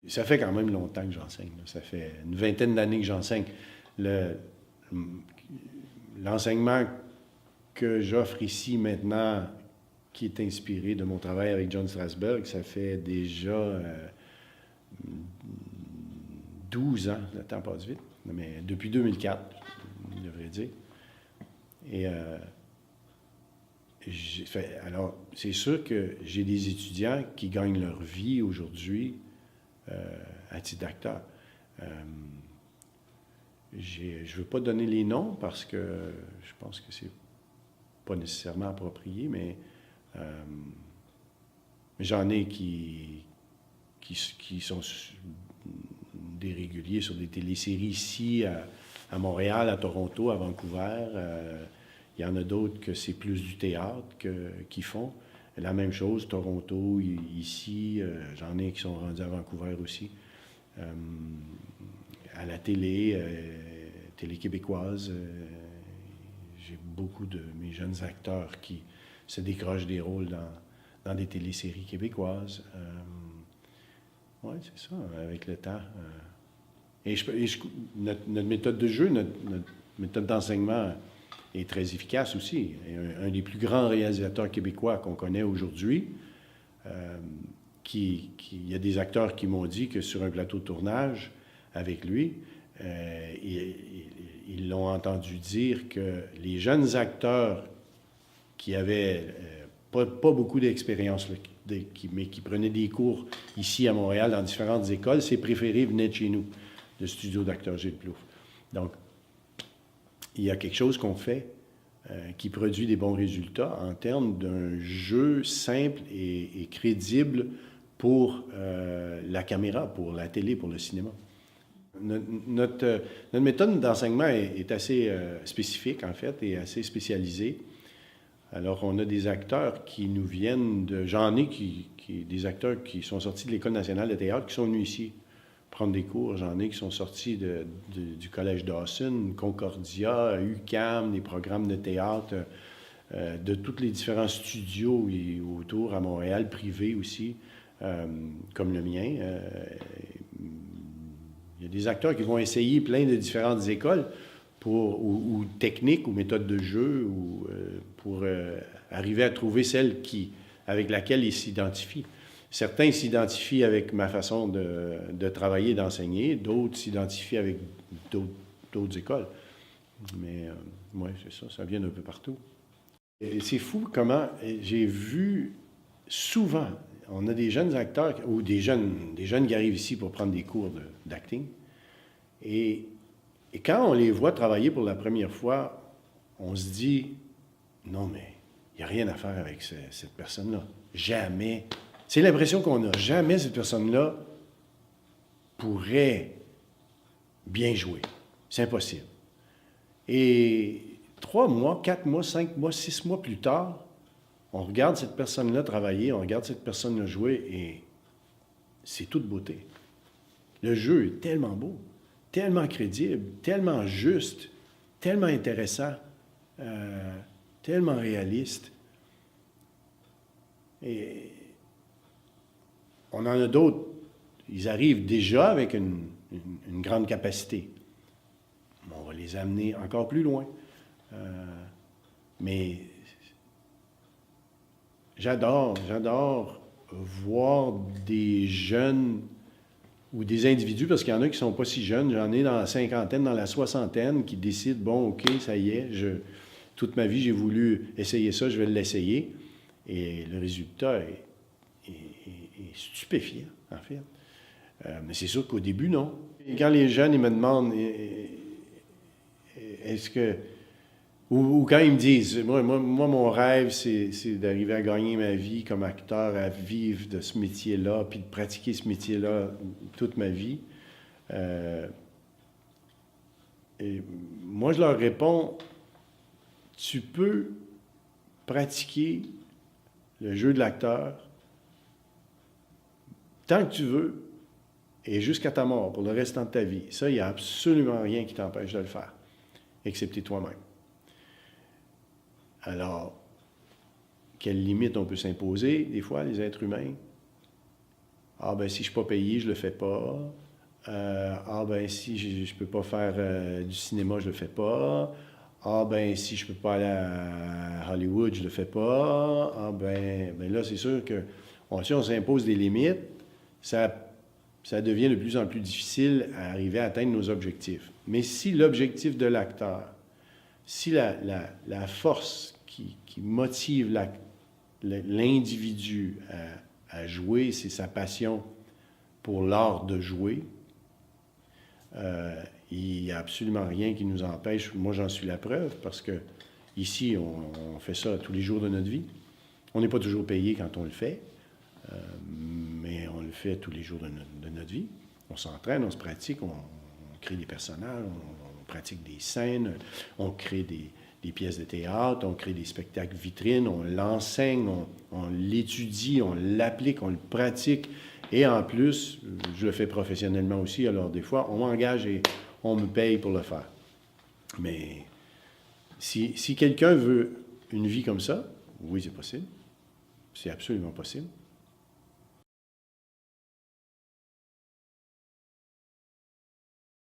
Ça fait quand même longtemps que j'enseigne. Ça fait une vingtaine d'années que j'enseigne. L'enseignement que j'offre ici maintenant, qui est inspiré de mon travail avec John Strasberg, ça fait déjà 12 ans. Le temps passe vite, mais depuis 2004, je devrais dire. Et alors, c'est sûr que j'ai des étudiants qui gagnent leur vie aujourd'hui à titre d'acteur. Je ne veux pas donner les noms parce que je pense que c'est pas nécessairement approprié, mais j'en ai qui sont des réguliers sur des téléséries ici, à Montréal, à Toronto, à Vancouver. Il y en a d'autres que c'est plus du théâtre qu'ils font. La même chose, Toronto, ici, j'en ai qui sont rendus à Vancouver aussi. À la télé, télé québécoise, j'ai beaucoup de mes jeunes acteurs qui se décrochent des rôles dans des téléséries québécoises. Oui, c'est ça, avec le temps. Notre méthode de jeu, notre méthode d'enseignement est très efficace aussi. Un des plus grands réalisateurs québécois qu'on connaît aujourd'hui, il y a des acteurs qui m'ont dit que sur un plateau de tournage avec lui, ils l'ont entendu dire que les jeunes acteurs qui avaient pas beaucoup d'expérience, mais qui prenaient des cours ici à Montréal dans différentes écoles, ses préférés venaient de chez nous, le studio d'acteur Gilles Plouffe. Donc, il y a quelque chose qu'on fait qui produit des bons résultats en termes d'un jeu simple et crédible pour la caméra, pour la télé, pour le cinéma. Notre méthode d'enseignement est assez spécifique, en fait, et assez spécialisée. Alors, on a des acteurs qui nous viennent de... J'en ai des acteurs qui sont sortis de l'École nationale de théâtre, qui sont venus ici prendre des cours. J'en ai qui sont sortis du Collège Dawson, Concordia, UQAM, des programmes de théâtre, de tous les différents studios autour à Montréal, privés aussi, comme le mien. Il y a des acteurs qui vont essayer plein de différentes écoles ou techniques ou méthodes de jeu pour arriver à trouver celle avec laquelle ils s'identifient. Certains s'identifient avec ma façon de travailler et d'enseigner, d'autres s'identifient avec d'autres écoles. Mais oui, c'est ça vient d'un peu partout. Et c'est fou comment j'ai vu souvent, on a des jeunes acteurs ou des jeunes qui arrivent ici pour prendre des cours d'acting. Et quand on les voit travailler pour la première fois, on se dit, non, mais il n'y a rien à faire avec cette personne-là. Jamais. C'est l'impression qu'on a. Jamais cette personne-là pourrait bien jouer. C'est impossible. Et 3 mois, 4 mois, 5 mois, 6 mois plus tard, on regarde cette personne-là travailler, on regarde cette personne-là jouer et c'est toute beauté. Le jeu est tellement beau, tellement crédible, tellement juste, tellement intéressant, tellement réaliste. Et on en a d'autres, ils arrivent déjà avec une grande capacité. On va les amener encore plus loin. Mais j'adore voir des jeunes ou des individus, parce qu'il y en a qui ne sont pas si jeunes, j'en ai dans la cinquantaine, dans la soixantaine, qui décident, bon, OK, ça y est, toute ma vie, j'ai voulu essayer ça, je vais l'essayer. Et le résultat est stupéfiant, en fait. Mais c'est sûr qu'au début, non. Et quand les jeunes, ils me demandent, est-ce que... Ou quand ils me disent, moi mon rêve, c'est d'arriver à gagner ma vie comme acteur, à vivre de ce métier-là, puis de pratiquer ce métier-là toute ma vie. Et moi, je leur réponds, tu peux pratiquer le jeu de l'acteur tant que tu veux et jusqu'à ta mort, pour le restant de ta vie, ça, il n'y a absolument rien qui t'empêche de le faire, excepté toi-même. Alors, quelles limites on peut s'imposer, des fois, les êtres humains? Ah, ben si je ne suis pas payé, je ne le fais pas. Ah, ben si je ne peux pas faire du cinéma, je ne le fais pas. Ah, ben si je ne peux pas aller à Hollywood, je ne le fais pas. Ah, ben là, c'est sûr que si on s'impose des limites, ça devient de plus en plus difficile à arriver à atteindre nos objectifs. Mais si l'objectif de l'acteur, si la force qui motive l'individu à jouer, c'est sa passion pour l'art de jouer, il n'y a absolument rien qui nous empêche. Moi, j'en suis la preuve parce que ici, on fait ça tous les jours de notre vie. On n'est pas toujours payé quand on le fait, mais on le fait tous les jours de notre vie. On s'entraîne, on se pratique, on crée des personnages, on pratique des scènes, on crée des pièces de théâtre, on crée des spectacles vitrines, on l'enseigne, on l'étudie, on l'applique, on le pratique. Et en plus, je le fais professionnellement aussi, alors des fois, on m'engage et on me paye pour le faire. Mais si quelqu'un veut une vie comme ça, oui, c'est possible. C'est absolument possible.